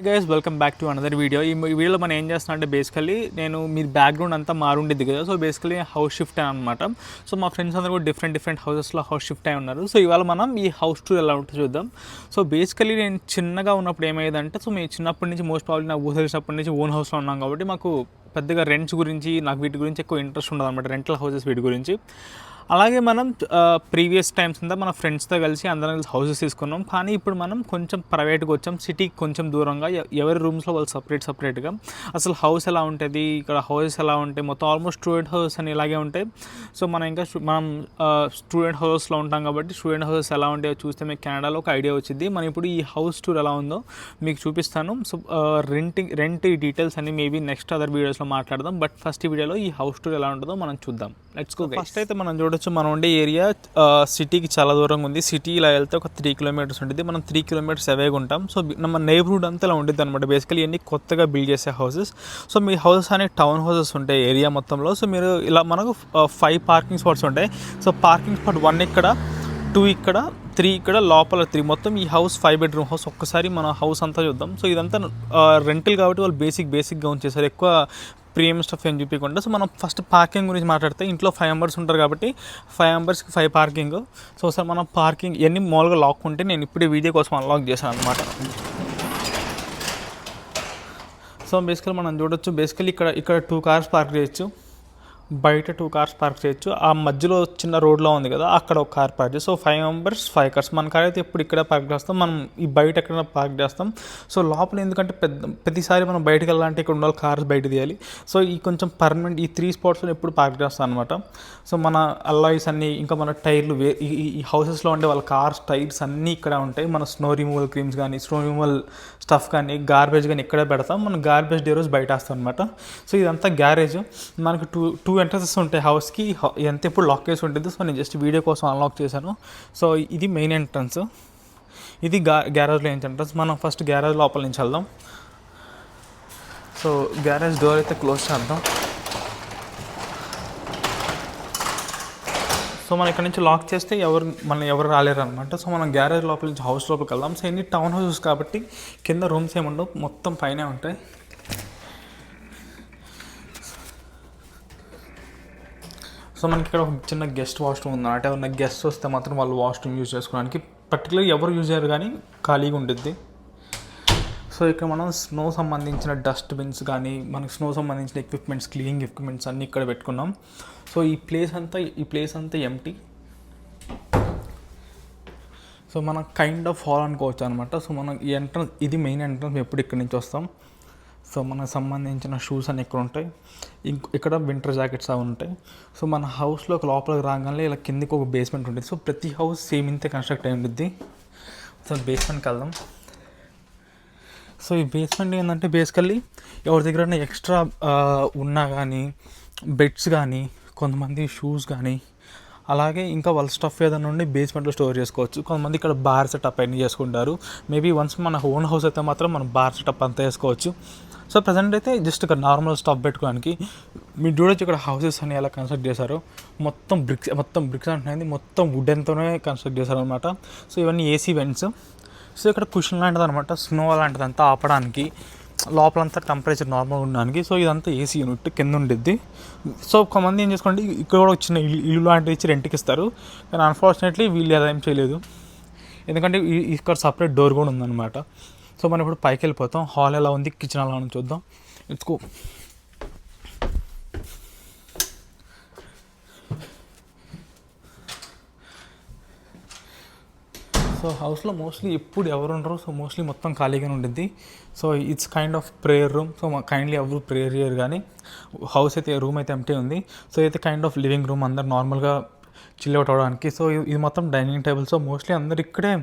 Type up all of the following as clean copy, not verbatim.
Guys welcome back to another video. ఈ వీడియోలో మనం ఏం చేస్తున్నా అంటే బేసికలీ నేను మీ బ్యాక్గ్రౌండ్ అంతా మారుండిద్ది కదా. సో బేసికలీ హౌస్ షిఫ్ట్ అయ్యాను అనమాట. సో మా ఫ్రెండ్స్ అందరూ కూడా డిఫరెంట్ హౌసెస్లో హౌస్ షిఫ్ట్ అయి ఉన్నారు. సో ఇవాళ మనం ఈ హౌస్ టూర్ ఎలా ఉంటుందో చూద్దాం. సో బేసికలీ నేను చిన్నగా ఉన్నప్పుడు ఏమయ్యేదంటే, సో మేము చిన్నప్పటి నుంచి మోస్ట్ ప్రాబ్లీ నాకు ఊసలిసినప్పటి నుంచి ఓన్ హౌస్లో ఉన్నాం కాబట్టి మాకు పెద్దగా రెంట్స్ గురించి నాకు వీటి గురించి ఎక్కువ ఇంట్రెస్ట్ ఉండదు అనమాట, రెంటల్ హౌసెస్ వీటి గురించి. అలాగే మనం ప్రీవియస్ టైమ్స్ అంతా మన ఫ్రెండ్స్తో కలిసి అందరం కలిసి హౌసెస్ తీసుకున్నాం. కానీ ఇప్పుడు మనం కొంచెం ప్రైవేట్గా వచ్చాం, సిటీకి కొంచెం దూరంగా. ఎవరి రూమ్స్లో వాళ్ళు సపరేట్గా. అసలు హౌస్ ఎలా ఉంటుంది, ఇక్కడ హౌసెస్ ఎలా ఉంటాయి, మొత్తం ఆల్మోస్ట్ స్టూడెంట్ హౌసెస్ అని ఇలాగే ఉంటాయి. సో మనం స్టూడెంట్ హౌసెస్లో ఉంటాం కాబట్టి స్టూడెంట్ హౌసెస్ ఎలా ఉంటాయో చూస్తే మీకు కెనడాలో ఒక ఐడియా వచ్చింది. మనం ఇప్పుడు ఈ హౌస్ టూర్ ఎలా ఉందో మీకు చూపిస్తాను. సో రెంట్ డీటెయిల్స్ అన్ని మేబీ నెక్స్ట్ అదర్ వీడియోస్లో మాట్లాడదాం. బట్ ఫస్ట్ ఈ వీడియోలో ఈ హౌస్ టూర్ ఎలా ఉంటుందో మనం చూద్దాం. Let's go. ఫస్ట్ అయితే మనం చూడొచ్చు, మనం ఉండే ఏరియా సిటీకి చాలా దూరంగా ఉంది. సిటీ ఇలా వెళ్తే ఒక 3 కిలోమీటర్స్ ఉంటుంది. మనం 3 కిలోమీటర్స్ అవేగా ఉంటాం. సో మన నైబర్హుడ్ అంతా ఇలా ఉంటుంది అనమాట. బేసికలీ ఇవన్నీ కొత్తగా బిల్డ్ చేసే హౌసెస్. సో మీ హౌసెస్ అనేవి టౌన్ హౌసెస్ ఉంటాయి ఏరియా మొత్తంలో. సో మీరు ఇలా మనకు 5 పార్కింగ్ స్పాట్స్ ఉంటాయి. సో పార్కింగ్ స్పాట్ 1 ఇక్కడ, 2 ఇక్కడ, 3 ఇక్కడ, లోపల 3. మొత్తం ఈ హౌస్ 5 బెడ్రూమ్ హౌస్. ఒక్కసారి మన హౌస్ అంతా చూద్దాం. సో ఇదంతా రెంటల్ కాబట్టి వాళ్ళు బేసిక్గా ఉంచేసారు, ఎక్కువ ప్రీమియం స్టఫ్ ఏం చూపించకుండా. సో మనం ఫస్ట్ పార్కింగ్ గురించి మాట్లాడితే, ఇంట్లో 5 మెంబర్స్ ఉంటారు కాబట్టి 5 మెంబర్స్కి 5 పార్కింగ్. సో సార్ మనం పార్కింగ్ ఇవన్నీ మామూలుగా లాక్ ఉంటే నేను ఇప్పుడే వీడియో కోసం అన్లాక్ చేశాను అనమాట. సో బేసికలీ మనం చూడొచ్చు, బేసికలీ ఇక్కడ 2 కార్స్ పార్క్ చేయొచ్చు, బయట 2 కార్స్ పార్క్ చేయొచ్చు. ఆ మధ్యలో చిన్న రోడ్లో ఉంది కదా, అక్కడ ఒక కార్ పార్క్ చేయొచ్చు. So 5 members 5 cars. మన కార్ అయితే ఎప్పుడు ఇక్కడ పార్క్ చేస్తాం, మనం ఈ బయట ఎక్కడైనా పార్క్ చేస్తాం. సో లోపల ఎందుకంటే ప్రతిసారి మనం బయటకు వెళ్ళాలంటే ఇక్కడ ఉండాలి, కార్స్ బయట తీయాలి. సో ఈ కొంచెం పర్మనెంట్ ఈ 3 స్పాట్స్లో ఎప్పుడు పార్క్ చేస్తాం అనమాట. సో మన అల్లాయిస్ అన్నీ, ఇంకా మన టైర్లు, ఈ హౌసెస్లో ఉండే వాళ్ళ కార్స్ టైర్స్ అన్నీ ఇక్కడ ఉంటాయి. మన స్నో రిమూవల్ క్రీమ్స్ కానీ, స్నో రిమూవల్ స్టఫ్ కానీ, గార్బేజ్ కానీ ఇక్కడే పెడతాం. మనం గార్బేజ్ డే రోజు బయట వేస్తాం అనమాట. సో ఇదంతా గ్యారేజ్. మనకు టూ ఎంట్రన్సెస్ ఉంటాయి హౌస్కి. ఎంత ఎప్పుడు లాక్ చేసి ఉంటుంది. సో నేను జస్ట్ వీడియో కోసం అన్లాక్ చేశాను. సో ఇది మెయిన్ ఎంట్రన్స్, ఇది గ్యారేజ్లో ఎంట్రన్స్. మనం ఫస్ట్ గ్యారేజ్ లోపల నుంచి వెళ్దాం. సో గ్యారేజ్ డోర్ అయితే క్లోజ్ చేద్దాం. సో మనం ఇక్కడ నుంచి లాక్ చేస్తే ఎవరు రాలేరు అనమాట. సో మనం గ్యారేజ్ లోపల నుంచి హౌస్ లోపలికి వెళ్దాం. సో ఎన్ని టౌన్ హౌసెస్ కాబట్టి కింద రూమ్స్ ఏమి ఉండవు, మొత్తం పైనే ఉంటాయి. సో మనకి ఇక్కడ ఒక చిన్న గెస్ట్ వాష్రూమ్ ఉంది అంటే, ఉన్న గెస్ట్ వస్తే మాత్రం వాళ్ళు వాష్రూమ్ యూజ్ చేసుకోవడానికి పర్టికులర్ ఎవరు యూజ్ చేయరు కానీ ఖాళీగా ఉంటుంది. సో ఇక్కడ మనం స్నో సంబంధించిన డస్ట్బిన్స్ కానీ, మనకి స్నో సంబంధించిన ఎక్విప్మెంట్స్, క్లీనింగ్ ఎక్విప్మెంట్స్ అన్నీ ఇక్కడ పెట్టుకున్నాం. సో ఈ ప్లేస్ అంతా ఎంటీ. సో మనం కైండ్ ఆఫ్ హాల్ అనుకోవచ్చు అనమాట. సో మనం ఈ ఎంట్రన్స్, ఇది మెయిన్ ఎంట్రన్స్. మేము ఎప్పుడు ఇక్కడ నుంచి వస్తాం. సో మనకు సంబంధించిన షూస్ అన్నీ ఇక్కడ ఉంటాయి. ఇక్కడ వింటర్ జాకెట్స్ అవి ఉంటాయి. సో మన హౌస్లోకి లోపలికి రాగానే ఇలా కిందికి ఒక బేస్మెంట్ ఉంటుంది. సో ప్రతి హౌస్ సేమ్ ఇంతే కన్స్ట్రక్ట్ అయి ఉంటుంది. సో బేస్మెంట్కి వెళ్దాం. సో ఈ బేస్మెంట్ ఏంటంటే, బేసికల్లీ ఎవరి దగ్గర ఎక్స్ట్రా ఉన్నా కానీ, బెడ్స్ కానీ, కొంతమంది షూస్ కానీ, అలాగే ఇంకా వాళ్ళ స్టఫ్ ఏదైనా ఉండి బేస్మెంట్లో స్టోర్ చేసుకోవచ్చు. కొంతమంది ఇక్కడ బార్ సెటప్ అన్నీ చేసుకుంటారు. మేబీ వన్స్ మన ఓన్ హౌస్ అయితే మాత్రం మనం బార్ సెటప్ అంతా వేసుకోవచ్చు. సో ప్రజెంట్ అయితే జస్ట్ ఇక్కడ నార్మల్ స్టఫ్ పెట్టుకోవడానికి. మీరు చూడొచ్చు ఇక్కడ హౌసెస్ అని ఎలా కన్స్ట్రక్ట్ చేశారు. మొత్తం బ్రిక్స్ అంటున్నది, మొత్తం వుడెన్తోనే కన్స్ట్రక్ట్ చేశారు అనమాట. సో ఇవన్నీ ఏసీ వెంట్స్. సో ఇక్కడ కుషన్ లాంటిది అనమాట, స్నో లాంటిది అంతా ఆపడానికి, లోపలంతా టెంపరేచర్ నార్మల్గా ఉండడానికి. సో ఇదంతా ఏసీ యూనిట్ కింద ఉండిద్ది. సో కొంతమంది ఏం చేసుకోండి, ఇక్కడ కూడా చిన్న ఇల్లు లాంటివి ఇచ్చి రెంట్కి ఇస్తారు. కానీ అన్ఫార్చునేట్లీ వీళ్ళు ఏదేం చేయలేదు, ఎందుకంటే ఇక్కడ సపరేట్ డోర్ కూడా ఉందన్నమాట. సో మనం ఇప్పుడు పైకి వెళ్ళిపోతాం. హాల్ ఎలా ఉంది, కిచెన్ ఎలా ఉంది చూద్దాం. Let's go. సో హౌస్లో మోస్ట్లీ ఎప్పుడు ఎవరు ఉండరు. సో మోస్ట్లీ మొత్తం ఖాళీగానే ఉంటుంది. So it's kind of prayer room. So kindly ఎవరు ప్రేయర్ చేయరు కానీ హౌస్ అయితే, రూమ్ అయితే ఎంటీ ఉంది. సో అయితే కైండ్ ఆఫ్ లివింగ్ రూమ్, అందరు నార్మల్గా చిల్ అవుట్ అవ్వడానికి. సో ఇది మొత్తం డైనింగ్ టేబుల్. సో మోస్ట్లీ అందరు ఇక్కడే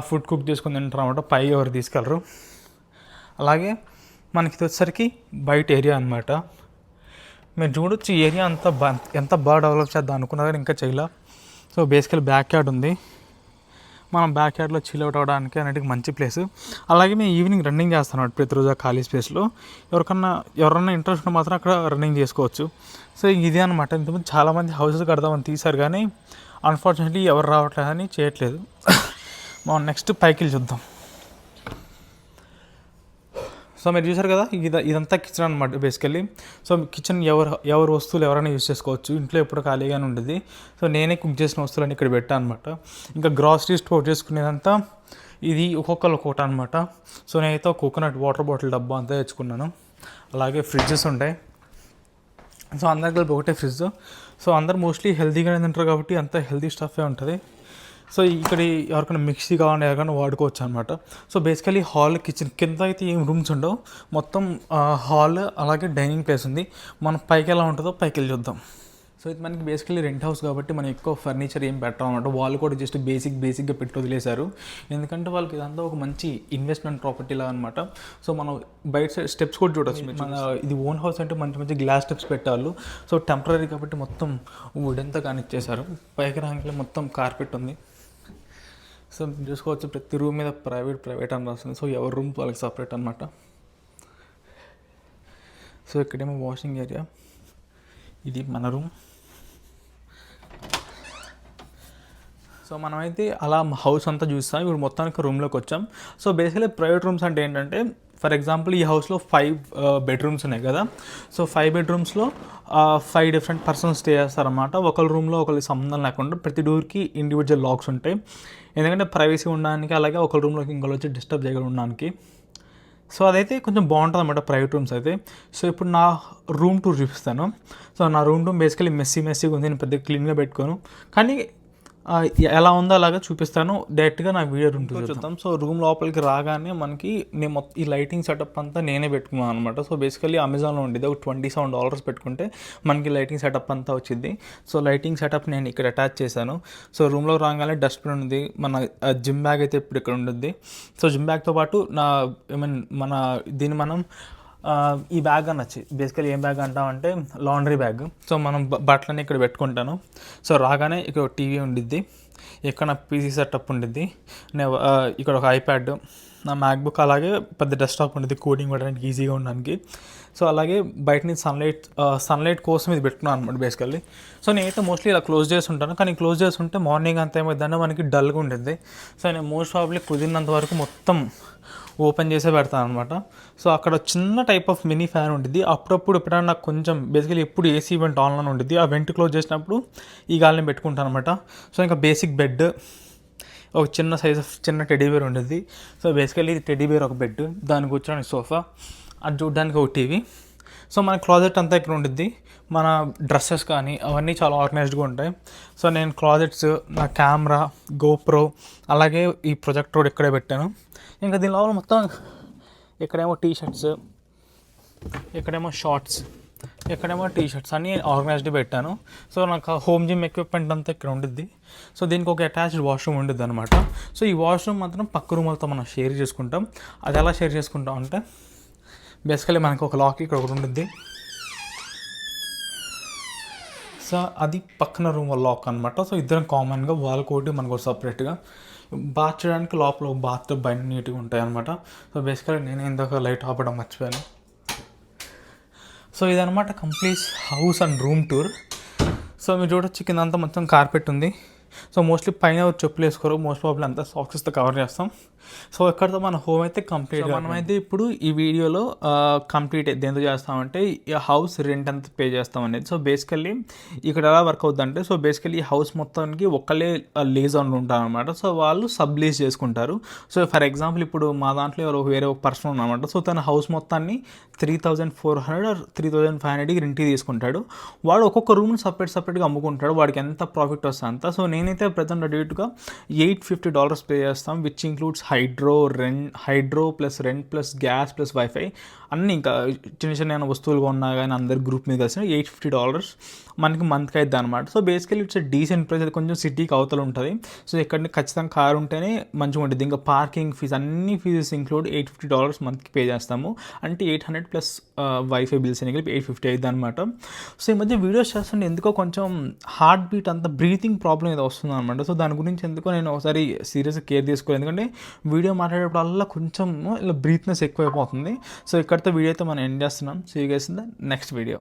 ఫుడ్ కుక్ చేసుకుని తింటారు అనమాట, పై ఎవరు తీసుకెళ్ళరు. అలాగే మనకి వచ్చేసరికి బయట ఏరియా అనమాట. మీరు చూడొచ్చు ఈ ఏరియా అంతా ఎంత బాగా డెవలప్ చేద్దాం అనుకున్నా కానీ ఇంకా చేయలే. సో బేసికల్ బ్యాక్ యార్డ్ ఉంది. మనం బ్యాక్ యార్డ్లో చిల్ అవుట్ అవ్వడానికి అన్నిటికీ మంచి ప్లేస్. అలాగే మేము ఈవినింగ్ రన్నింగ్ చేస్తాం ప్రతిరోజు ఆ ఖాళీ స్పేస్లో. ఎవరన్నా ఇంట్రెస్ట్ ఉంటే మాత్రం అక్కడ రన్నింగ్ చేసుకోవచ్చు. సో ఇదే అనమాట. ఇంతకుముందు చాలామంది హౌసెస్ కడదామని తీశారు కానీ అన్ఫార్చునేట్లీ ఎవరు రావట్లేదని చేయట్లేదు. మనం నెక్స్ట్ పైకి చూద్దాం. సో మీరు చూసారు కదా, ఇదంతా కిచెన్ అనమాట బేసికల్లీ. సో కిచెన్ ఎవరు వస్తువులు ఎవరైనా యూస్ చేసుకోవచ్చు, ఇంట్లో ఎప్పుడు ఖాళీగానే ఉండేది. సో నేనే కుక్ చేసిన వస్తువులన్నీ ఇక్కడ పెట్టాను అనమాట. ఇంకా గ్రాసరీ స్టోర్ చేసుకునేదంతా ఇది ఒక్కొక్కరు ఒక్కొక్కటి అనమాట. సో నేనైతే కోకోనట్ వాటర్ బాటిల్ డబ్బా అంతా తెచ్చుకున్నాను. అలాగే ఫ్రిడ్జెస్ ఉంటాయి. సో అందరికి కలిపి ఒకటే ఫ్రిడ్జ్. సో అందరు మోస్ట్లీ హెల్తీగానే తింటారు కాబట్టి అంత హెల్తీ స్టఫే ఉంటుంది. సో ఇక్కడ ఎవరికైనా మిక్సీ కావాలని ఎవరికైనా వాడుకోవచ్చు అనమాట. సో బేసికలీ హాల్, కిచెన్ కింద అయితే ఏం రూమ్స్ ఉండవు, మొత్తం హాల్ అలాగే డైనింగ్ ప్లేస్ ఉంది. మనం పైకి ఎలా ఉంటుందో పైకి వెళ్ళి చూద్దాం. సో ఇది మనకి బేసికలీ రెంట్ హౌస్ కాబట్టి మనం ఎక్కువ ఫర్నిచర్ ఏం పెట్టాం అనమాట. వాళ్ళు కూడా జస్ట్ బేసిక్గా పెట్టి వదిలేశారు, ఎందుకంటే వాళ్ళకి ఇదంతా ఒక మంచి ఇన్వెస్ట్మెంట్ ప్రాపర్టీలా అనమాట. సో మనం బయట సైడ్ స్టెప్స్ కూడా చూడొచ్చు. మన ఇది ఓన్ హౌస్ అంటే మంచి మంచి గ్లాస్ స్టెప్స్ పెట్టాలి. సో టెంపరీ కాబట్టి మొత్తం వుడంతా కానిచ్చేశారు. పైకి రాగానే మొత్తం కార్పెట్ ఉంది. సో చూసుకోవచ్చు, ప్రతి రూమ్ మీద ప్రైవేట్ అని రాస్తుంది. సో ఎవరి రూమ్ వాళ్ళకి సపరేట్ అనమాట. సో ఇక్కడేమో వాషింగ్ ఏరియా, ఇది మన రూమ్. సో మనమైతే అలా హౌస్ అంతా చూస్తాం. ఇప్పుడు మొత్తానికి రూమ్లోకి వచ్చాం. సో బేసికలీ ప్రైవేట్ రూమ్స్ అంటే ఏంటంటే, ఫర్ ఎగ్జాంపుల్ ఈ హౌస్లో 5 బెడ్రూమ్స్ ఉన్నాయి కదా. సో 5 బెడ్రూమ్స్లో 5 డిఫరెంట్ పర్సన్స్ స్టే చేస్తారన్నమాట. ఒకరి రూమ్లో ఒకరికి సంబంధం లేకుండా ప్రతి డోర్కి ఇండివిజువల్ లాక్స్ ఉంటాయి, ఎందుకంటే ప్రైవసీ ఉండడానికి, అలాగే ఒకరి రూమ్లోకి ఇంకోటి వచ్చి డిస్టర్బ్ చేయకుండా ఉండడానికి. సో అదైతే కొంచెం బాగుంటుంది అన్నమాట ప్రైవేట్ రూమ్స్ అయితే. సో ఇప్పుడు నా రూమ్ టూర్ చూపిస్తాను. సో నా రూమ్ బేసికలీ మెస్సీగా ఉంది, నేను పెద్దగా క్లీన్గా పెట్టుకోను, కానీ ఎలా ఉందో అలాగా చూపిస్తాను. డైరెక్ట్గా నా వీడియో రూమ్ టూర్ చూద్దాం. సో రూమ్ లోపలికి రాగానే మనకి నేను ఈ లైటింగ్ సెటప్ అంతా నేనే పెట్టుకున్నాను అనమాట. సో బేసికలీ అమెజాన్లో ఉండేది, ఒక $27 పెట్టుకుంటే మనకి లైటింగ్ సెటప్ అంతా వచ్చింది. సో లైటింగ్ సెటప్ నేను ఇక్కడ అటాచ్ చేశాను. సో రూమ్లో రాగానే డస్ట్బిన్ ఉంది, మన జిమ్ బ్యాగ్ అయితే ఇప్పుడు ఇక్కడ ఉంటుంది. సో జిమ్ బ్యాగ్తో పాటు దీన్ని మనం ఈ బ్యాగ్ అనొచ్చు. బేసికలీ ఏం బ్యాగ్ అంటామంటే లాండ్రీ బ్యాగ్. సో మనం బట్టలన్నీ ఇక్కడ పెట్టుకుంటాను. సో రాగానే ఇక్కడ టీవీ ఉండిద్ది, ఇక్కడ నా పీసీ సెటప్ ఉండిద్ది, ఇక్కడ ఒక ఐప్యాడ్, నా మ్యాక్బుక్, అలాగే పెద్ద డెస్క్టాప్ ఉండేది కోడింగ్ చేయడానికి ఈజీగా ఉండడానికి. సో అలాగే బయట నుంచి సన్లైట్ కోసం ఇది పెట్టుకున్నాను అనమాట బేసికల్లీ. సో నేనైతే మోస్ట్లీ ఇలా క్లోజ్ చేసి ఉంటాను, కానీ క్లోజ్ చేసి ఉంటే మార్నింగ్ అంతా ఏమైందంటే మనకి డల్గా ఉంటుంది. సో నేను మోస్ట్ ప్రాబ్లీ కుదిరినంత వరకు మొత్తం ఓపెన్ చేసే పెడతాను అనమాట. సో అక్కడ చిన్న టైప్ ఆఫ్ మినీ ఫ్యాన్ ఉంటుంది. అప్పుడప్పుడు ఎప్పుడైనా నాకు కొంచెం బేసికలీ ఎప్పుడు ఏసీ ఈవెంట్ ఆన్లైన్ ఉంటుంది, ఆ వెంట్ క్లోజ్ చేసినప్పుడు ఈ గాలిని పెట్టుకుంటాను అనమాట. సో ఇంకా బేసిక్ బెడ్, ఒక చిన్న సైజ్ ఆఫ్ చిన్న టెడ్డీబేర్ ఉండేది. సో బేసికలీ ఇది టెడ్డీబేర్ ఒక బెడ్, దానికి కూర్చోడానికి సోఫా, అది చూడడానికి ఒక టీవీ. సో మన క్లాజెట్ అంతా ఇక్కడ ఉంటుంది, మన డ్రెస్సెస్ కానీ అవన్నీ చాలా ఆర్గనైజ్డ్గా ఉంటాయి. సో నేను క్లాజెట్స్, నా కెమెరా, గోప్రో, అలాగే ఈ ప్రొజెక్టర్ ఇక్కడే పెట్టాను. ఇంకా దీనిలో మొత్తం ఇక్కడేమో టీషర్ట్స్, ఇక్కడేమో షార్ట్స్, ఇక్కడేమో టీషర్ట్స్ అన్నీ ఆర్గనైజ్డ్ పెట్టాను. సో నాకు హోమ్ జిమ్ ఎక్విప్మెంట్ అంతా ఇక్కడ ఉంటుంది. సో దీనికి ఒక అటాచ్డ్ వాష్రూమ్ ఉంటుంది అనమాట. సో ఈ వాష్రూమ్ మాత్రం పక్క రూములతో మనం షేర్ చేసుకుంటాం. అది ఎలా షేర్ చేసుకుంటాం అంటే, బేసికలీ మనకు ఒక లాక్ ఇక్కడ ఒకటి ఉంటుంది. సో అది పక్కన రూమ్ లాక్ అనమాట. సో ఇద్దరం కామన్గా, వాళ్ళకోటి మనకు సపరేట్గా. బాత్ చేయడానికి లోపల బాత్ బయట నీట్గా ఉంటాయి అనమాట. సో బేసికలీ నేను ఇందాక లైట్ ఆపడం మర్చిపోయాను. సో ఇదనమాట complete house and room tour. So మీరు చూడొచ్చు, కింద అంతా మొత్తం కార్పెట్ ఉంది. సో మోస్ట్లీ పైన చెప్పులు వేసుకోరు, మోస్ట్ ప్రాబ్లీ అంతా సాక్సెస్తో కవర్ చేస్తాం. సో ఇక్కడతో మన హోమ్ అయితే కంప్లీట్. మనమైతే ఇప్పుడు ఈ వీడియోలో కంప్లీట్ దేంతో చేస్తామంటే ఈ హౌస్ రెంట్ ఎంత పే చేస్తాం అనేది. సో బేసికల్లీ ఇక్కడ ఎలా వర్క్ అవుతుందంటే, సో బేసికల్లీ ఈ హౌస్ మొత్తానికి ఒక్కళ్ళే లీజ్ అని ఉంటారు అనమాట. సో వాళ్ళు సబ్ లీజ్ చేసుకుంటారు. సో ఫర్ ఎగ్జాంపుల్ ఇప్పుడు మా దాంట్లో వేరే ఒక పర్సన్ ఉన్నమాట. సో తన హౌస్ మొత్తాన్ని 3,400 or 3,500కి రెంట్కి తీసుకుంటాడు. వాడు ఒక్కొక్క రూమ్ని సపరేట్గా అమ్ముకుంటాడు, వాడికి ఎంత ప్రాఫిట్ వస్తుంది అంత. సో నేనైతే ప్రజెంట్ డేట్గా $850 పే చేస్తాం, which includes hydro plus rent plus gas plus wifi అన్నీ, ఇంకా చిన్న వస్తువులు కొన్నా కానీ అందరి గ్రూప్ మీద కలిసి $850 మనకి మంత్కి అవుతుంది అనమాట. So basically it's decent price. అది కొంచెం సిటీకి అవతల ఉంటుంది. సో ఇక్కడ ఖచ్చితంగా కార్ ఉంటేనే మంచిగా ఉంటుంది. ఇంకా పార్కింగ్ ఫీజ్ అన్ని ఫీజెస్ ఇంక్లూడ్ $850 మంత్కి పే చేస్తాము. అంటే 800 ప్లస్ వైఫై బిల్స్ అని కలిపి 850 అవుతుంది అనమాట. సో ఈ మధ్య వీడియోస్ చేస్తుంటే ఎందుకో కొంచెం హార్ట్ బీట్ అంతా బ్రీతింగ్ ప్రాబ్లం ఏదో వస్తుంది అనమాట. సో దాని గురించి ఎందుకో నేను ఒకసారి సీరియస్గా కేర్ తీసుకోవాలి, ఎందుకంటే వీడియో మాట్లాడేటప్పుడల్లా కొంచెం ఇలా బ్రీత్నెస్ ఎక్కువైపోతుంది. సో ఇక్కడితో వీడియో అయితే మనం ఎండ్ చేస్తున్నాం. So you guys in the next video.